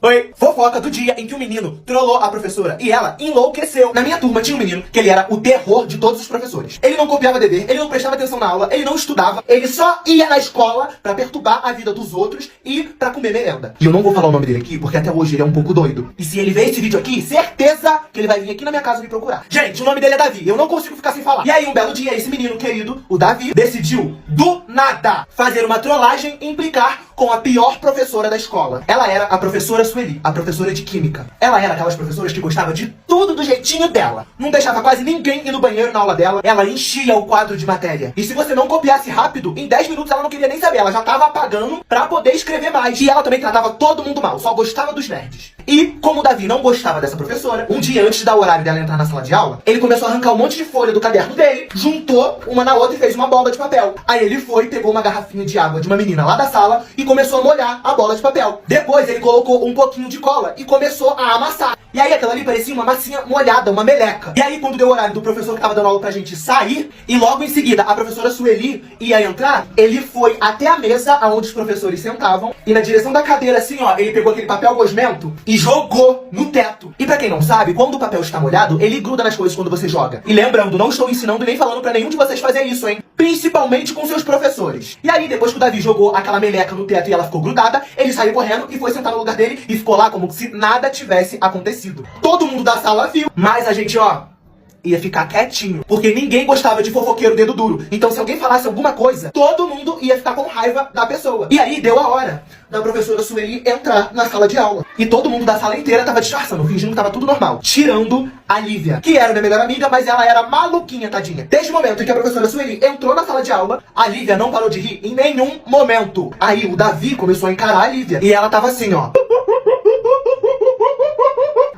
Oi. Fofoca do dia em que um menino trollou a professora e ela enlouqueceu. Na minha turma tinha um menino que ele era o terror de todos os professores. Ele não copiava dever, ele não prestava atenção na aula, ele não estudava, ele só ia na escola pra perturbar a vida dos outros e pra comer merenda. E eu não vou falar o nome dele aqui porque até hoje ele é um pouco doido. E se ele ver esse vídeo aqui, certeza que ele vai vir aqui na minha casa me procurar. Gente, o nome dele é Davi, eu não consigo ficar sem falar. E aí um belo dia esse menino querido, o Davi, decidiu do nada fazer uma trollagem e implicar com a pior professora da escola. Ela era a professora Sueli, a professora de química. Ela era aquelas professoras que gostava de tudo do jeitinho dela. Não deixava quase ninguém ir no banheiro na aula dela. Ela enchia o quadro de matéria. E se você não copiasse rápido, em 10 minutos ela não queria nem saber. Ela já tava apagando pra poder escrever mais. E ela também tratava todo mundo mal, só gostava dos nerds. E como o Davi não gostava dessa professora, um dia antes da horário dela entrar na sala de aula, ele começou a arrancar um monte de folha do caderno dele, juntou uma na outra e fez uma bola de papel. Aí ele foi, pegou uma garrafinha de água de uma menina lá da sala e começou a molhar a bola de papel. Depois ele colocou um pouquinho de cola e começou a amassar. E aí aquela ali parecia uma massinha molhada, uma meleca. E aí quando deu o horário do professor que tava dando aula pra gente sair, e logo em seguida a professora Sueli ia entrar, ele foi até a mesa onde os professores sentavam e na direção da cadeira assim ó, ele pegou aquele papel gosmento e jogou no teto. E pra quem não sabe, quando o papel está molhado, ele gruda nas coisas quando você joga. E lembrando, não estou ensinando nem falando pra nenhum de vocês fazer isso, hein? Principalmente com seus professores. E aí depois que o Davi jogou aquela meleca no teto e ela ficou grudada, ele saiu correndo e foi sentar no lugar dele e ficou lá como se nada tivesse acontecido. Todo mundo da sala viu, mas a gente, ó, ia ficar quietinho, porque ninguém gostava de fofoqueiro dedo duro. Então se alguém falasse alguma coisa, todo mundo ia ficar com raiva da pessoa. E aí deu a hora da professora Sueli entrar na sala de aula. E todo mundo da sala inteira tava disfarçando, fingindo que tava tudo normal. Tirando a Lívia, que era minha melhor amiga, mas ela era maluquinha, tadinha. Desde o momento em que a professora Sueli entrou na sala de aula, a Lívia não parou de rir em nenhum momento. Aí o Davi começou a encarar a Lívia. E ela tava assim, ó.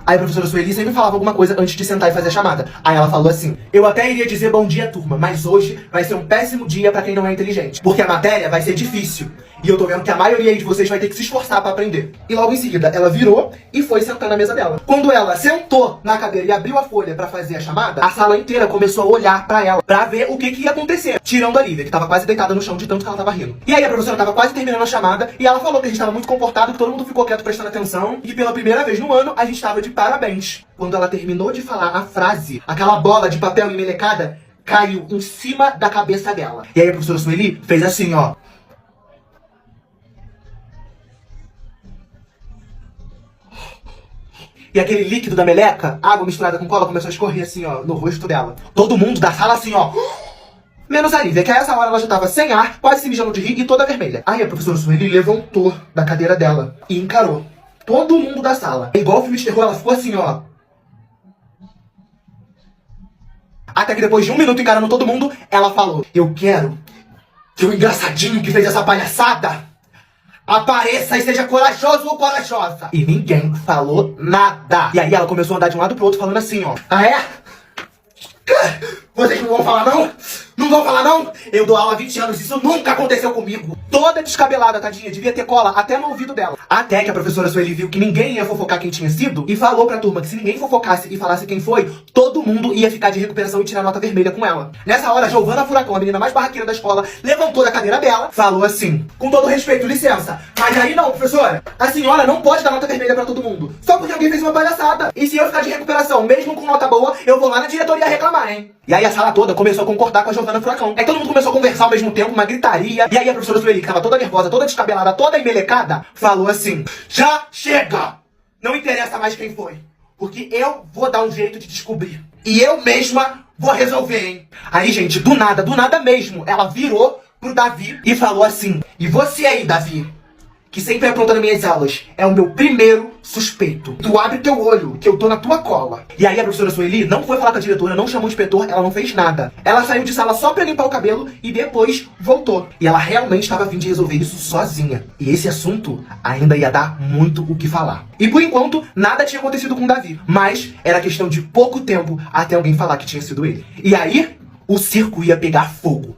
Aí a professora Sueli sempre falava alguma coisa antes de sentar e fazer a chamada. Aí ela falou assim: eu até iria dizer bom dia, turma, mas hoje vai ser um péssimo dia pra quem não é inteligente. Porque a matéria vai ser difícil. E eu tô vendo que a maioria aí de vocês vai ter que se esforçar pra aprender. E logo em seguida, ela virou e foi sentar na mesa dela. Quando ela sentou na cadeira e abriu a folha pra fazer a chamada, a sala inteira começou a olhar pra ela, pra ver o que ia acontecer. Tirando a Lívia, que tava quase deitada no chão de tanto que ela tava rindo. E aí a professora tava quase terminando a chamada e ela falou que a gente tava muito comportado, que todo mundo ficou quieto prestando atenção e que pela primeira vez no ano a gente tava de parabéns. Quando ela terminou de falar a frase, aquela bola de papel enmelecada caiu em cima da cabeça dela. E aí a professora Sueli fez assim, ó. E aquele líquido da meleca, água misturada com cola, começou a escorrer assim, ó, no rosto dela. Todo mundo da sala assim, ó. Menos a Lívia, que a essa hora ela já tava sem ar, quase se mijando de rir e toda vermelha. Aí a professora Sueli levantou da cadeira dela e encarou todo mundo da sala. Igual o filme de terror, ela ficou assim, ó. Até que depois de 1 minuto encarando todo mundo, ela falou: eu quero que o engraçadinho que fez essa palhaçada apareça e seja corajoso ou corajosa. E ninguém falou nada. E aí ela começou a andar de um lado pro outro falando assim, ó. Ah, é? Vocês não vão falar não? Não vão falar não? Eu dou aula há 20 anos, isso nunca aconteceu comigo. Toda descabelada, tadinha, devia ter cola até no ouvido dela. Até que a professora Sueli viu que ninguém ia fofocar quem tinha sido e falou pra turma que se ninguém fofocasse e falasse quem foi, todo mundo ia ficar de recuperação e tirar nota vermelha com ela. Nessa hora, Giovana Furacão, a menina mais barraqueira da escola, levantou da cadeira dela, falou assim: com todo respeito, licença, mas aí não, professora, a senhora não pode dar nota vermelha pra todo mundo, só porque alguém fez uma palhaçada. E se eu ficar de recuperação, mesmo com nota boa, eu vou lá na diretoria reclamar, hein? E aí a sala toda começou a concordar com a Giovana Furacão. Aí todo mundo começou a conversar ao mesmo tempo, uma gritaria. E aí a professora Sueli, que tava toda nervosa, toda descabelada, toda embelecada, falou assim: já chega! Não interessa mais quem foi, porque eu vou dar um jeito de descobrir. E eu mesma vou resolver, hein? Aí, gente, do nada mesmo, ela virou pro Davi e falou assim: e você aí, Davi, que sempre apronta nas minhas aulas, é o meu primeiro suspeito. Tu abre teu olho, que eu tô na tua cola. E aí a professora Sueli não foi falar com a diretora, não chamou o inspetor, ela não fez nada. Ela saiu de sala só pra limpar o cabelo e depois voltou. E ela realmente estava a fim de resolver isso sozinha. E esse assunto ainda ia dar muito o que falar. E por enquanto, nada tinha acontecido com o Davi. Mas era questão de pouco tempo até alguém falar que tinha sido ele. E aí, o circo ia pegar fogo.